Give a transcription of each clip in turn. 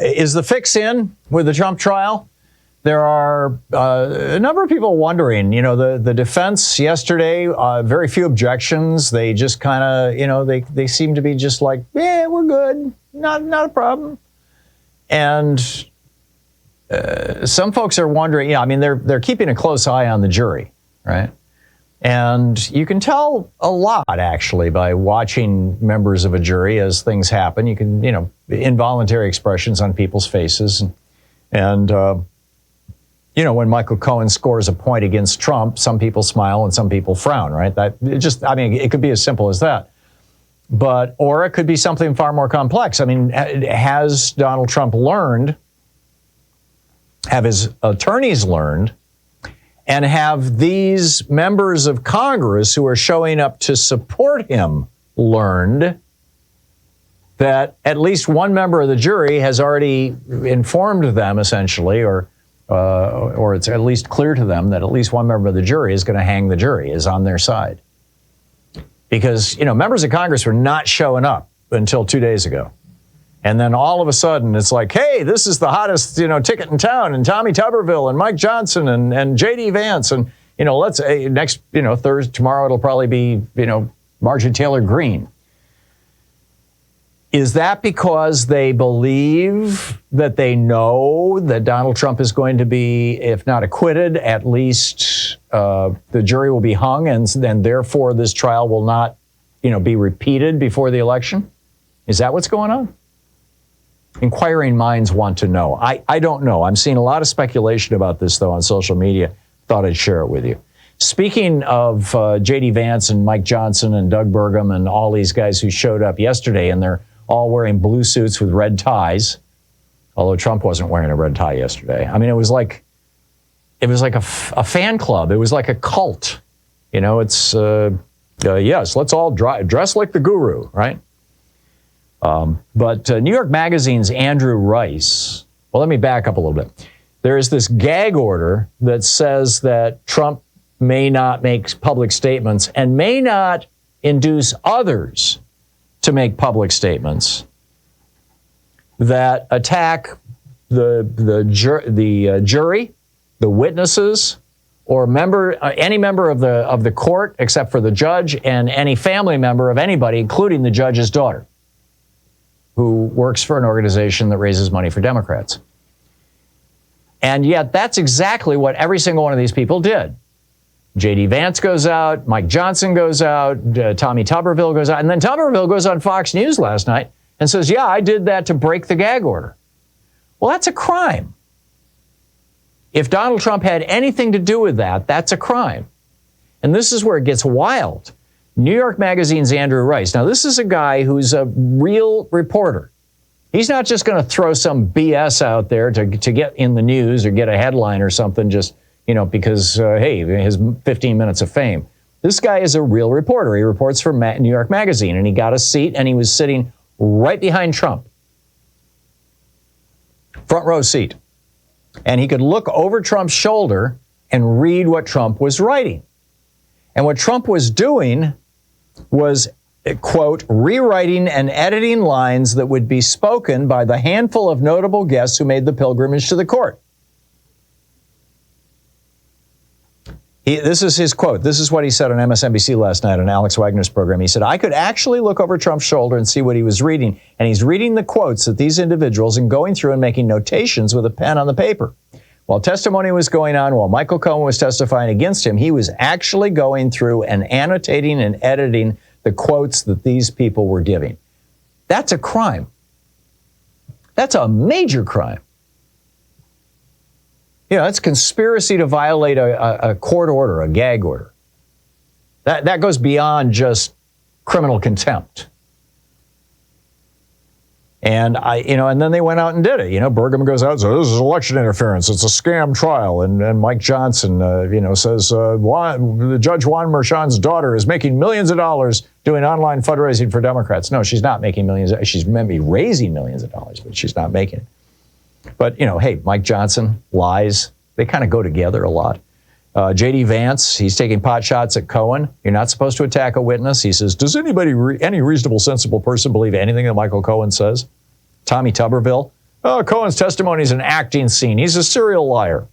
Is the fix in with the Trump trial? There are a number of people wondering, the defense yesterday, very few objections. They just kind of, they seem to be just like, yeah, we're good. Not a problem. And some folks are wondering, they're keeping a close eye on the jury, right? And you can tell a lot, actually, by watching members of a jury as things happen. You can, involuntary expressions on people's faces. And when Michael Cohen scores a point against Trump, some people smile and some people frown, right? It could be as simple as that. Or it could be something far more complex. Has Donald Trump learned, have his attorneys learned, and have these members of Congress who are showing up to support him learned that at least one member of the jury has already informed them, essentially, or it's at least clear to them that at least one member of the jury is going to hang the jury, is on their side. Because, members of Congress were not showing up until 2 days ago. And then all of a sudden, it's like, hey, this is the hottest, ticket in town, and Tommy Tuberville and Mike Johnson and J.D. Vance. And, let's next, Thursday, tomorrow, it'll probably be, Marjorie Taylor Greene. Is that because they believe that they know that Donald Trump is going to be, if not acquitted, at least the jury will be hung, and then therefore this trial will not, be repeated before the election? Is that what's going on? Inquiring minds want to know. I don't know. I'm seeing a lot of speculation about this, though, on social media. Thought I'd share it with you. Speaking of J.D. Vance and Mike Johnson and Doug Burgum and all these guys who showed up yesterday, and they're all wearing blue suits with red ties, although Trump wasn't wearing a red tie yesterday. It was like a fan club. It was like a cult. It's, yes, let's all dress like the guru, right? But New York Magazine's Andrew Rice, well, let me back up a little bit. There is this gag order that says that Trump may not make public statements and may not induce others to make public statements that attack the jury, the witnesses, or any member of the court except for the judge, and any family member of anybody, including the judge's daughter, who works for an organization that raises money for Democrats. And yet that's exactly what every single one of these people did. J.D. Vance goes out, Mike Johnson goes out, Tommy Tuberville goes out, and then Tuberville goes on Fox News last night and says, yeah, I did that to break the gag order. Well, that's a crime. If Donald Trump had anything to do with that, that's a crime. And this is where it gets wild. New York Magazine's Andrew Rice. Now, this is a guy who's a real reporter. He's not just going to throw some BS out there to get in the news or get a headline or something just, because, hey, his 15 minutes of fame. This guy is a real reporter. He reports for New York Magazine, and he got a seat, and he was sitting right behind Trump. Front row seat. And he could look over Trump's shoulder and read what Trump was writing. And what Trump was doing was, quote, rewriting and editing lines that would be spoken by the handful of notable guests who made the pilgrimage to the court. This is his quote. This is what he said on MSNBC last night on Alex Wagner's program. He said, I could actually look over Trump's shoulder and see what he was reading. And he's reading the quotes that these individuals and going through and making notations with a pen on the paper. While testimony was going on, while Michael Cohen was testifying against him, he was actually going through and annotating and editing the quotes that these people were giving. That's a crime. That's a major crime. It's conspiracy to violate a court order, a gag order. That goes beyond just criminal contempt. And and then they went out and did it. Burgum goes out and says, this is election interference. It's a scam trial. And Mike Johnson, says, the Judge Juan Merchan's daughter is making millions of dollars doing online fundraising for Democrats. No, she's not making millions. She's maybe raising millions of dollars, but she's not making it. But, hey, Mike Johnson, lies, they kind of go together a lot. J.D. Vance, he's taking pot shots at Cohen. You're not supposed to attack a witness. He says, does anybody, any reasonable, sensible person believe anything that Michael Cohen says? Tommy Tuberville, Oh, Cohen's testimony is an acting scene. He's a serial liar.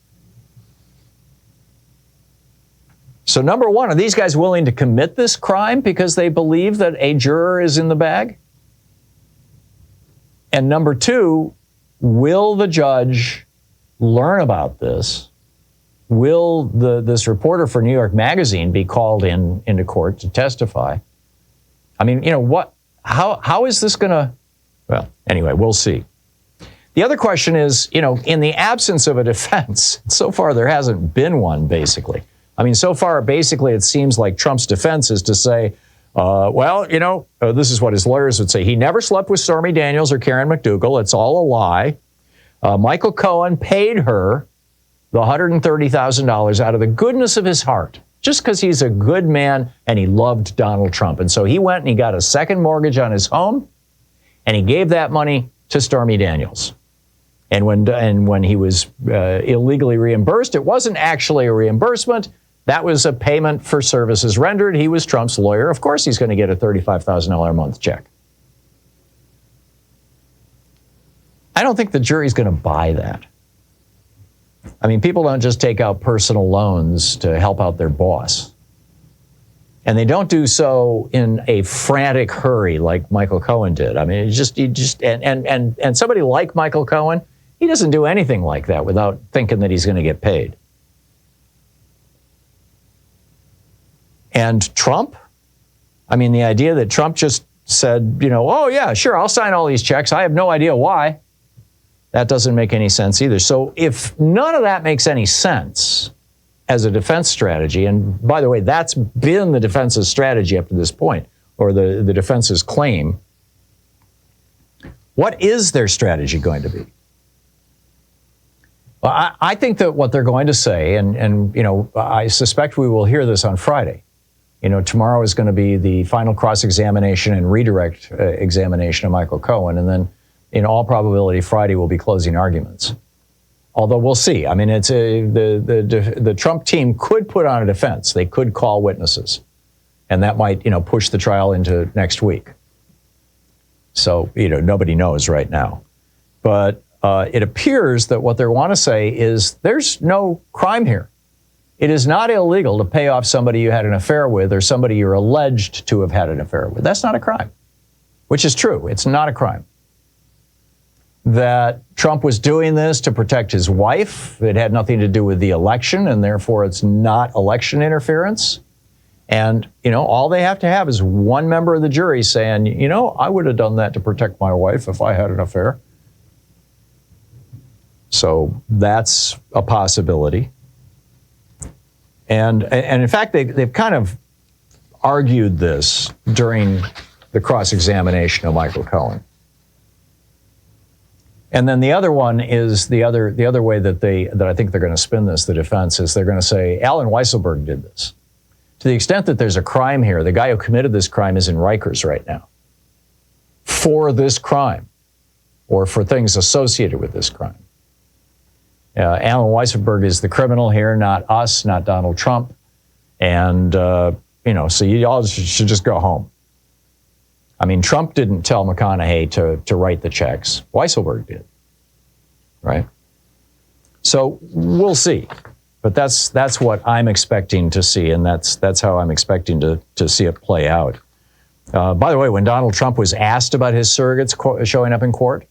So number one, are these guys willing to commit this crime because they believe that a juror is in the bag? And number two, will the judge learn about this? Will this reporter for New York Magazine be called into court to testify? I mean, how is this going to, well, anyway, we'll see. The other question is, in the absence of a defense, so far there hasn't been one, basically. I mean, so far, basically, it seems like Trump's defense is to say, this is what his lawyers would say. He never slept with Stormy Daniels or Karen McDougal. It's all a lie. Michael Cohen paid her the $130,000 out of the goodness of his heart, just because he's a good man and he loved Donald Trump. And so he went and he got a second mortgage on his home, and he gave that money to Stormy Daniels. And when he was illegally reimbursed, it wasn't actually a reimbursement. That was a payment for services rendered. He was Trump's lawyer. Of course, he's going to get a $35,000 a month check. I don't think the jury's going to buy that. I mean, people don't just take out personal loans to help out their boss. And they don't do so in a frantic hurry like Michael Cohen did. I mean, and somebody like Michael Cohen, he doesn't do anything like that without thinking that he's going to get paid. And Trump, I mean, the idea that Trump just said, oh yeah, sure, I'll sign all these checks. I have no idea why. That doesn't make any sense either. So if none of that makes any sense as a defense strategy, and by the way, that's been the defense's strategy up to this point, or the defense's claim, what is their strategy going to be? Well, I think that what they're going to say, and I suspect we will hear this on Friday. Tomorrow is going to be the final cross-examination and redirect examination of Michael Cohen, and then in all probability, Friday will be closing arguments. Although we'll see. I mean, the Trump team could put on a defense. They could call witnesses, and that might push the trial into next week. So nobody knows right now, but it appears that what they want to say is there's no crime here. It is not illegal to pay off somebody you had an affair with or somebody you're alleged to have had an affair with. That's not a crime, which is true. It's not a crime. That Trump was doing this to protect his wife. It had nothing to do with the election, and therefore it's not election interference. And, all they have to have is one member of the jury saying, I would have done that to protect my wife if I had an affair. So that's a possibility. And in fact, they've kind of argued this during the cross-examination of Michael Cohen. And then the other one is the other way that I think they're going to spin this, the defense, is they're going to say Alan Weisselberg did this. To the extent that there's a crime here, the guy who committed this crime is in Rikers right now for this crime or for things associated with this crime. Alan Weisselberg is the criminal here, not us, not Donald Trump. And, so you all should just go home. I mean, Trump didn't tell McConaughey to write the checks. Weisselberg did, right? So we'll see. But that's what I'm expecting to see, and that's how I'm expecting to see it play out. By the way, when Donald Trump was asked about his surrogates showing up in court,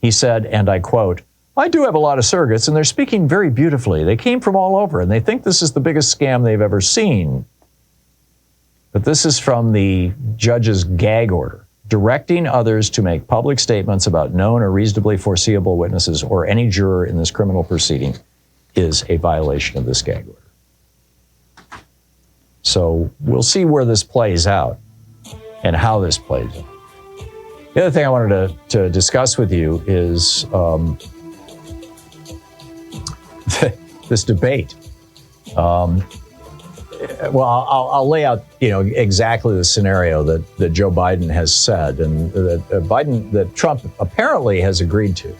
he said, and I quote, "I do have a lot of surrogates, and they're speaking very beautifully. They came from all over, and they think this is the biggest scam they've ever seen." But this is from the judge's gag order, directing others to make public statements about known or reasonably foreseeable witnesses or any juror in this criminal proceeding is a violation of this gag order. So we'll see where this plays out and how this plays out. The other thing I wanted to discuss with you is this debate. Well, I'll lay out, exactly the scenario that Joe Biden has said and that Trump apparently has agreed to.